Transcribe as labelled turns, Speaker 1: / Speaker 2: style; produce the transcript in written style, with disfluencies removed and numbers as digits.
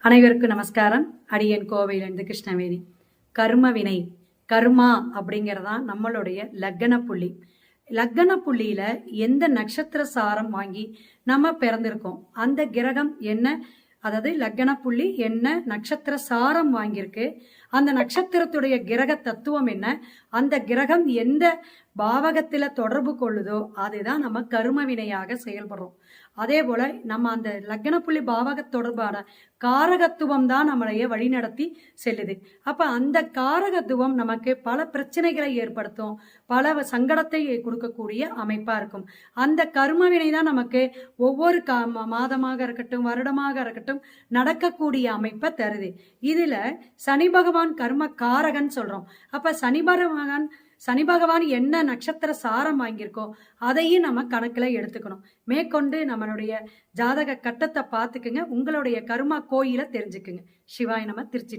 Speaker 1: அனைவருக்கும் நமஸ்காரம். அடியன் கோவையிலிருந்து கிருஷ்ணவேணி. கர்ம வினை, கர்மா அப்படிங்கிறதான் நம்மளுடைய லக்ன புள்ளி. லக்ன புள்ளியில எந்த நட்சத்திர சாரம் வாங்கி நம்ம பிறந்திருக்கோம், அந்த கிரகம் என்ன, அதாவது லக்ன புள்ளி என்ன நட்சத்திர சாரம் வாங்கியிருக்கு, அந்த நட்சத்திரத்துடைய கிரக தத்துவம் என்ன, அந்த கிரகம் எந்த பாவகத்துல தொடர்பு கொள்ளுதோ அதுதான் நம்ம கர்ம வினையாக செயல்படுறோம். அதே போல நம்ம அந்த லக்ன புள்ளி பாவக தொடர்பான காரகத்துவம் தான் நம்மளைய வழிநடத்தி செல்லுது. அப்ப அந்த காரகத்துவம் நமக்கு பல பிரச்சனைகளை ஏற்படுத்தும், பல சங்கடத்தை கொடுக்கக்கூடிய அமைப்பா இருக்கும். அந்த கர்ம வினை தான் நமக்கு ஒவ்வொரு மாதமாக இருக்கட்டும், வருடமாக இருக்கட்டும் நடக்கக்கூடிய அமைப்பை தருது. இதுல சனி பகவான் கர்ம காரகன் சொல்றோம். அப்ப சனி பகவான் என்ன நட்சத்திர சாரம் வாங்கியிருக்கோ அதையும் நம்ம கணக்குல எடுத்துக்கணும். மேற்கொண்டு நம்மளுடைய ஜாதக கட்டத்தை பார்த்துக்குங்க, உங்களுடைய கர்மா கோயிலை தெரிஞ்சுக்குங்க. சிவாய நம. திருச்சி.